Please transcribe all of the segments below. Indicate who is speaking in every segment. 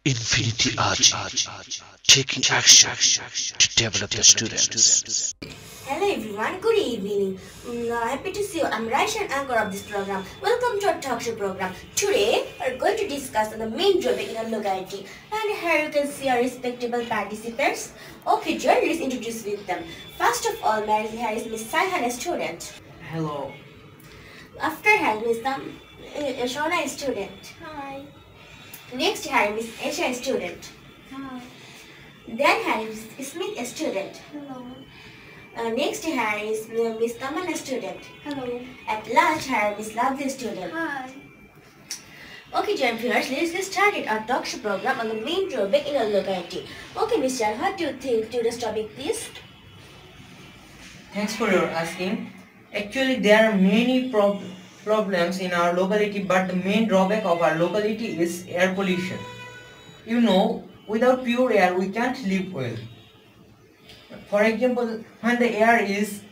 Speaker 1: Infinity RG, taking action to develop the students.
Speaker 2: Hello everyone, good evening. Happy to see you. I'm Raishan, anchor of this program. Welcome to our talk show program. Today, we're going to discuss on the main drawback in our locality. And here you can see our respectable participants. Okay, John, let's introduce with them. First of all, here is Miss Saihan, a student.
Speaker 3: Hello.
Speaker 2: After her, Miss Shona, a student.
Speaker 4: Hi.
Speaker 2: Next, here Miss Aisha, a student.
Speaker 4: Hi.
Speaker 2: Then here is Smith, a student.
Speaker 4: Hello.
Speaker 2: Next here is Miss Taman, a student.
Speaker 4: Hello.
Speaker 2: At last here Miss Lovely, a student.
Speaker 4: Hi.
Speaker 2: Okay, dear viewers, let's get started our talk show program on the main drawback in our locality. Okay, Mr. What do you think to this topic, please?
Speaker 3: Thanks for your asking. Actually, there are many problems in our locality, but the main drawback of our locality is air pollution. You know, without pure air, we can't live well. For example, when the air is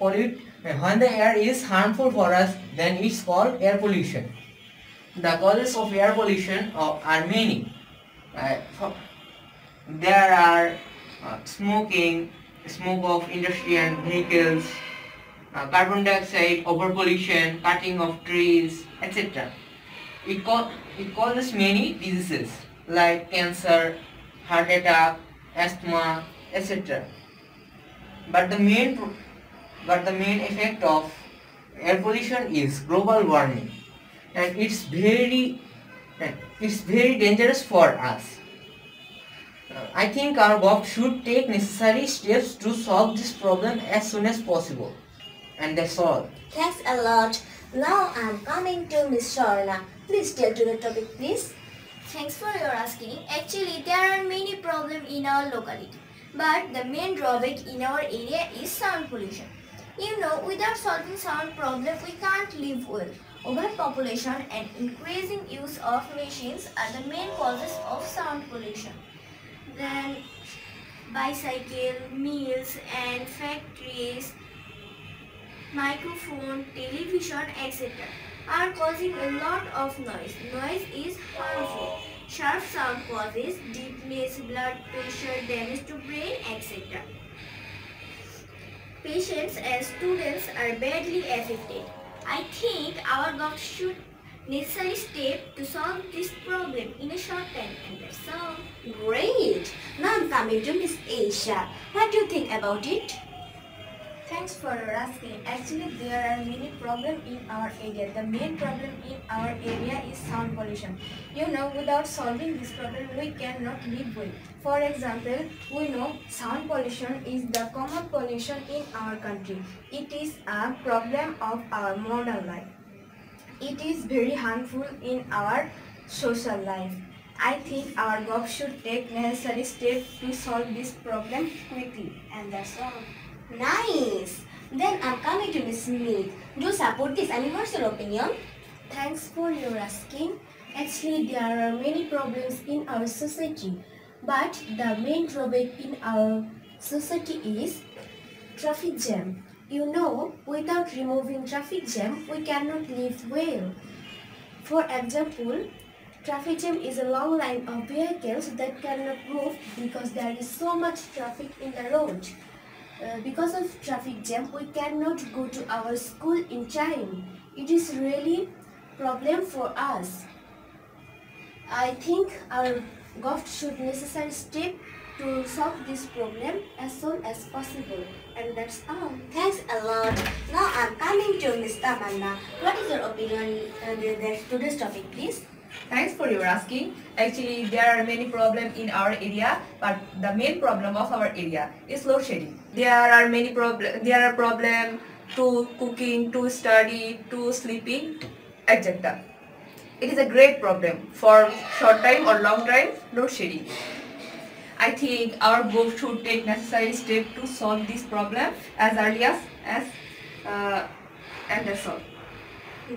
Speaker 3: harmful for us, then it's called air pollution. The causes of air pollution are many. There are smoke of industrial vehicles, carbon dioxide, overpollution, cutting of trees, etc. It causes many diseases like cancer, heart attack, asthma, etc. But the main effect of air pollution is global warming, and it's very dangerous for us. I think our government should take necessary steps to solve this problem as soon as possible. And that's all.
Speaker 2: Thanks a lot. Now I'm coming to Miss Sharna. Please tell to the topic, please.
Speaker 4: Thanks for your asking. Actually, there are many problems in our locality. But the main drawback in our area is sound pollution. You know, without solving sound problem, we can't live well. Overpopulation and increasing use of machines are the main causes of sound pollution. Then, bicycle, mills and factories, microphone, television, etc. are causing a lot of noise. Noise is harmful. Sharp sound causes deafness, blood pressure, damage to brain, etc. Patients and students are badly affected. I think our government should necessary step to solve this problem in a short time, and that's all.
Speaker 2: Great. Now I'm coming to Miss Aisha. What do you think about it?
Speaker 5: Thanks for your asking. Actually, there are many problems in our area. The main problem in our area is sound pollution. You know, without solving this problem, we cannot live well. For example, we know sound pollution is the common pollution in our country. It is a problem of our modern life. It is very harmful in our social life. I think our government should take necessary steps to solve this problem quickly. And that's all.
Speaker 2: Nice. Then I'm coming to Miss Smith. Do you support this and what's your opinion?
Speaker 5: Thanks for your asking. Actually, there are many problems in our society, but the main drawback in our society is traffic jam. You know, without removing traffic jam, we cannot live well. For example, traffic jam is a long line of vehicles that cannot move because there is so much traffic in the road. Because of traffic jam, we cannot go to our school in time. It is really problem for us. I think our government should necessary step to solve this problem as soon as possible. And that's all.
Speaker 2: Thanks a lot. Now I'm coming to Miss Tamanna. What is your opinion to this topic, please?
Speaker 6: Thanks for your asking. Actually, there are many problems in our area, but the main problem of our area is load shedding. There are many problems. There are problems to cooking, to study, to sleeping, etc. It is a great problem for short time or long time load shedding. I think our government should take necessary steps to solve this problem as early as and that's all.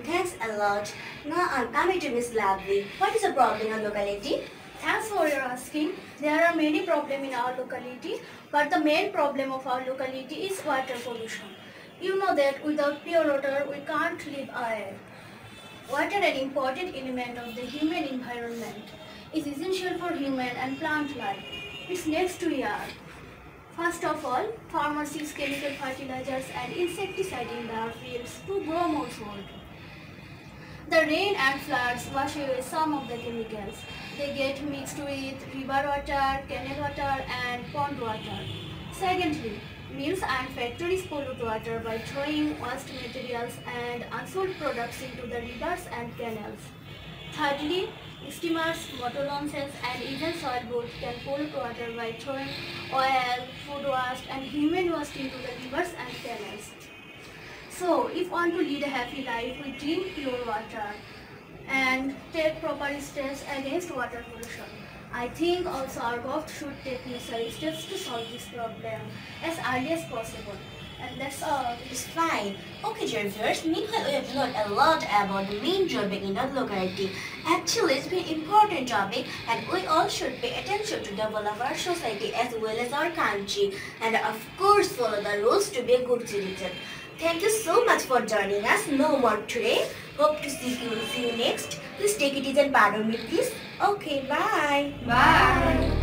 Speaker 2: Thanks a lot. Now I'm coming to Miss Lovely. What is the problem in our locality?
Speaker 4: Thanks for your asking. There are many problems in our locality, but the main problem of our locality is water pollution. You know that without pure water, we can't live air. Water is an important element of the human environment.
Speaker 7: is essential for human and plant life. It's next to air. First of all, farmers use chemical fertilizers and insecticide in their fields to grow more food. The rain and floods wash away some of the chemicals. They get mixed with river water, canal water and pond water. Secondly, mills and factories pollute water by throwing waste materials and unsold products into the rivers and canals. Thirdly, steamers, motor launches and even soil boats can pollute water by throwing oil, food waste and human waste into the rivers and canals. So, if we want to lead a happy life, we drink pure water and take proper steps against water pollution. I think also our government should take necessary steps to solve this problem as early as possible. And that's all.
Speaker 2: It's fine. Okay, dear viewers, meanwhile we have learned a lot about the main drawback in our locality. Actually, it's an important topic and we all should pay attention to develop our society as well as our country. And of course, follow the rules to be a good citizen. Thank you so much for joining us. No more today. Hope to see you next. Please take it easy and pardon me, please. Okay, bye.
Speaker 6: Bye.